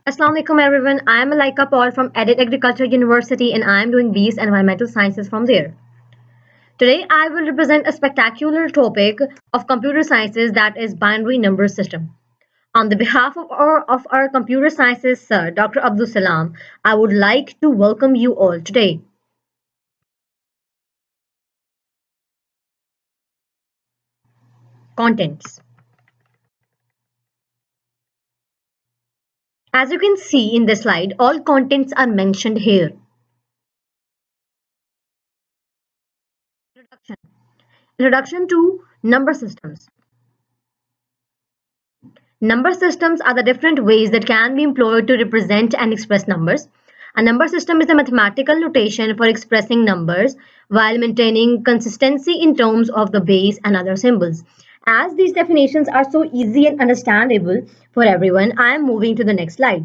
Assalamu alaikum everyone. I am Malaika Paul from Edit Agriculture University and I am doing BS Environmental Sciences from there. Today I will represent a spectacular topic of computer sciences, that is binary number system. On the behalf of our computer sciences sir, Dr. Abdul Salam, I would like to welcome you all today. Contents. As you can see in the slide, all contents are mentioned here. Introduction. Introduction to number systems. Number systems are the different ways that can be employed to represent and express numbers. A number system is a mathematical notation for expressing numbers while maintaining consistency in terms of the base and other symbols. As these definitions are so easy and understandable for everyone, I am moving to the next slide.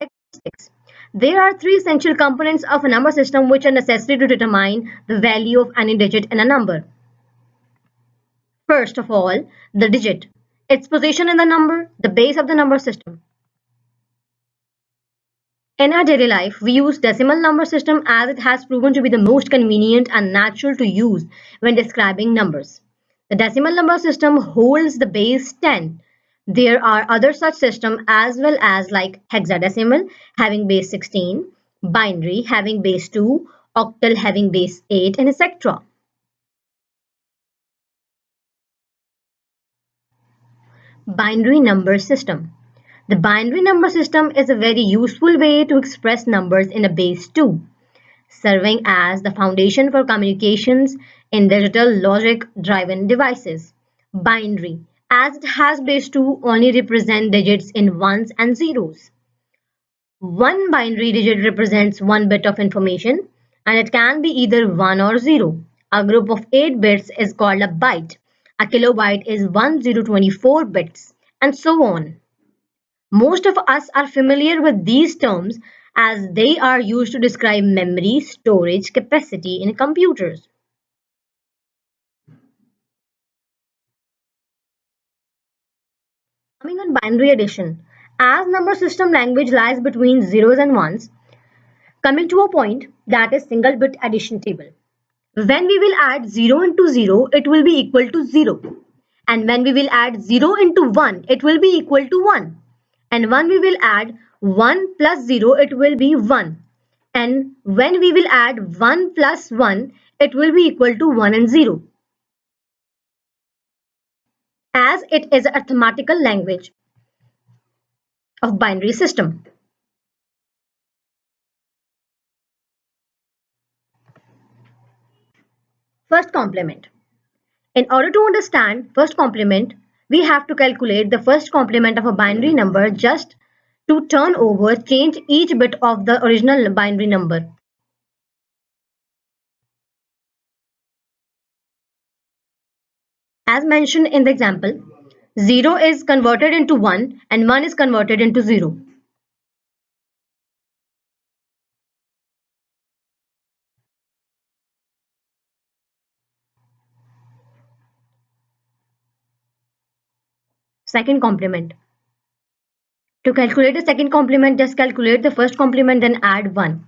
Characteristics. There are three essential components of a number system which are necessary to determine the value of any digit in a number. First of all, the digit, its position in the number, the base of the number system. In our daily life, we use decimal number system as it has proven to be the most convenient and natural to use when describing numbers. The decimal number system holds the base 10. There are other such systems as well as like hexadecimal having base 16, binary having base 2, octal having base 8, and etc. Binary number system. The binary number system is a very useful way to express numbers in a base 2, serving as the foundation for communications in digital logic-driven devices. Binary, as it has base 2, only represent digits in ones and zeros. One binary digit represents one bit of information, and it can be either 1 or 0. A group of 8 bits is called a byte. A kilobyte is 1024 bits, and so on. Most of us are familiar with these terms as they are used to describe memory storage capacity in computers. Coming on binary addition, as number system language lies between zeros and ones, coming to a point that is single bit addition table. When we will add 0 into 0, it will be equal to 0. And when we will add 0 into 1, it will be equal to 1. And when we will add 1 plus 0, it will be 1. And when we will add 1 plus 1, it will be equal to 1 and 0. As it is a mathematical language of binary system. First complement. In order to understand first complement, we have to calculate the first complement of a binary number just to turn over change each bit of the original binary number. As mentioned in the example, 0 is converted into 1 and 1 is converted into 0. Second complement. To calculate the second complement, just calculate the first complement, then add 1.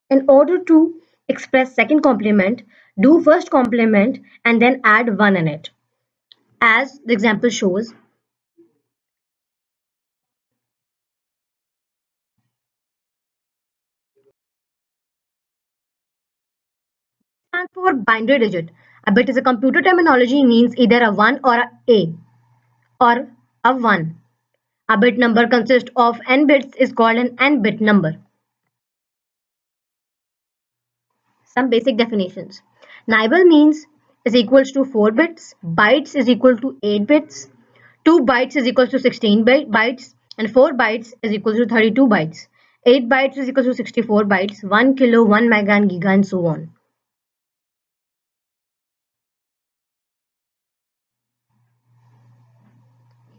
In order to express second complement, do first complement and then add 1 in it. As the example shows, and for binary digit, a bit is a computer terminology, means either a 1 or a or a 1. A bit number consists of n bits is called an n-bit number. Some basic definitions. Nibble means is equals to 4 bits, bytes is equal to 8 bits, 2 bytes is equals to 16 bytes, and 4 bytes is equals to 32 bytes. 8 bytes is equals to 64 bytes, 1 kilo, 1 mega and giga and so on.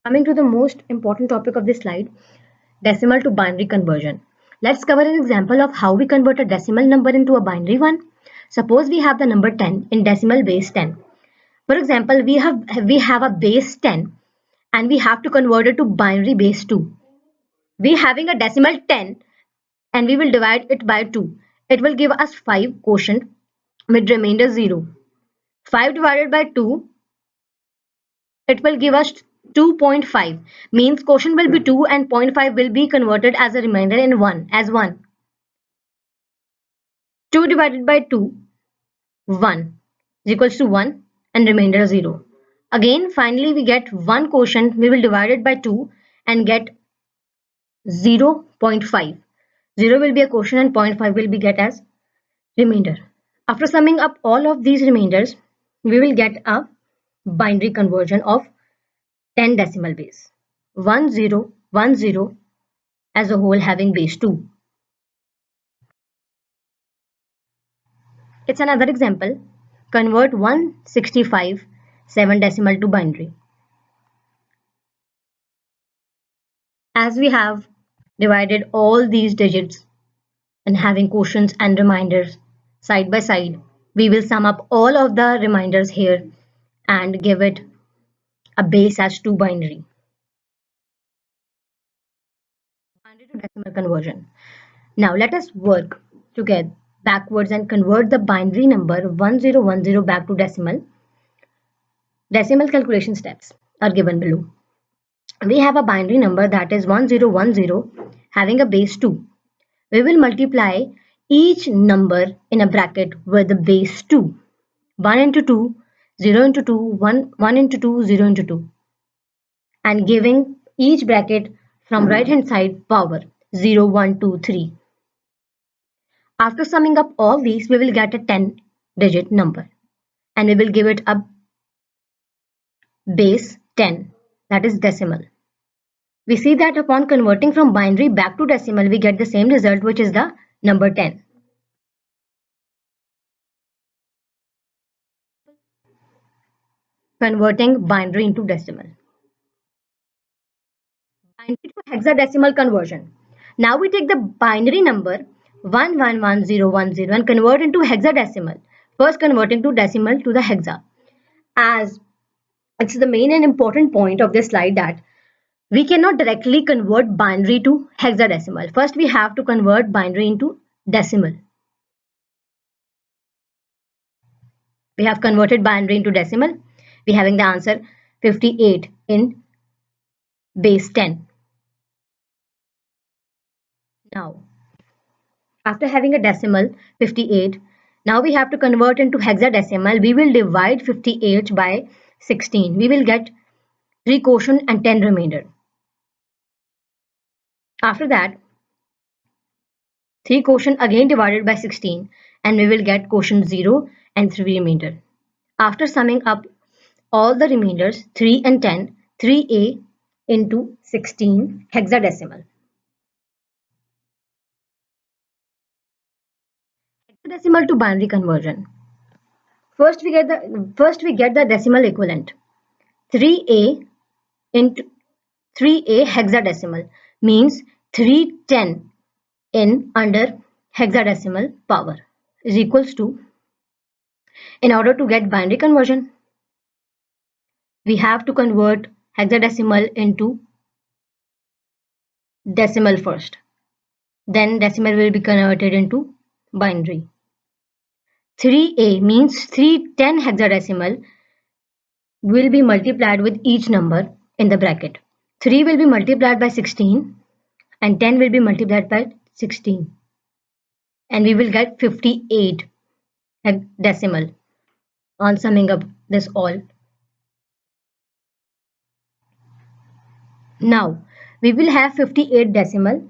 Coming to the most important topic of this slide, decimal to binary conversion. Let's cover an example of how we convert a decimal number into a binary one. Suppose we have the number 10 in decimal base 10. For example, we have a base 10 and we have to convert it to binary base 2. We having a decimal 10 and we will divide it by 2. It will give us 5 quotient with remainder 0. 5 divided by 2, it will give us 2.5, means quotient will be 2 and 0.5 will be converted as a remainder in 1 as 1. 2 divided by 2, 1 is equals to 1 and remainder 0. Again, finally we get 1 quotient, we will divide it by 2 and get 0.5. 0 will be a quotient and 0.5 will be get as remainder. After summing up all of these remainders, we will get a binary conversion of 10 decimal base. 1010 as a whole having base 2. It's another example. Convert 165 7 decimal to binary. As we have divided all these digits and having quotients and reminders side by side, we will sum up all of the reminders here and give it a base as 2 binary. Binary to decimal conversion. Now let us work together backwards and convert the binary number 1010 back to decimal. Decimal calculation steps are given below. We have a binary number that is 1010 having a base 2. We will multiply each number in a bracket with the base 2. 1 into 2, 0 into 2, 1 into 2, 0 into 2. And giving each bracket from right hand side power 0, 1, 2, 3. After summing up all these, we will get a 10 digit number and we will give it a base 10, that is decimal. We see that upon converting from binary back to decimal, we get the same result, which is the number 10. Converting binary into decimal. Binary to hexadecimal conversion. Now we take the binary number 111010 and convert into hexadecimal. First converting to decimal to the hexa. As it's the main and important point of this slide that we cannot directly convert binary to hexadecimal. First we have to convert binary into decimal. We have converted binary into decimal. We having the answer 58 in base 10. Now, after having a decimal 58, now we have to convert into hexadecimal. We will divide 58 by 16. We will get 3 quotient and 10 remainder. After that, 3 quotient again divided by 16 and we will get quotient 0 and 3 remainder. After summing up all the remainders 3 and 10, 3a into 16 hexadecimal. Hexadecimal to binary conversion. First we get the decimal equivalent. 3a into 3a hexadecimal means 310 in under hexadecimal power is equals to, in order to get binary conversion, we have to convert hexadecimal into decimal first. Then decimal will be converted into binary. 3a means 310 hexadecimal will be multiplied with each number in the bracket. 3 will be multiplied by 16 and 10 will be multiplied by 16. And we will get 58 decimal on summing up this all. Now we will have 58 decimal.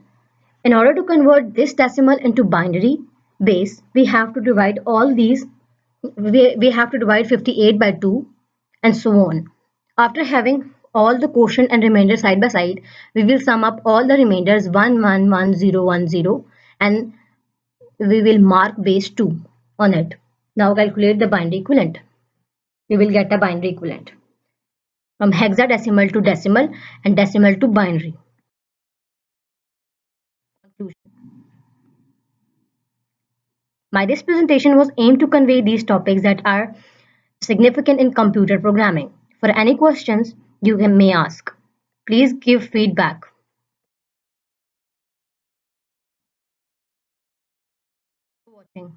In order to convert this decimal into binary base, we have to divide all these. We have to divide 58 by 2 and so on. After having all the quotient and remainder side by side, we will sum up all the remainders 111010 and we will mark base 2 on it. Now calculate the binary equivalent. We will get a binary equivalent from hexadecimal to decimal and decimal to binary. My this presentation was aimed to convey these topics that are significant in computer programming. For any questions may ask. Please give feedback. Watching.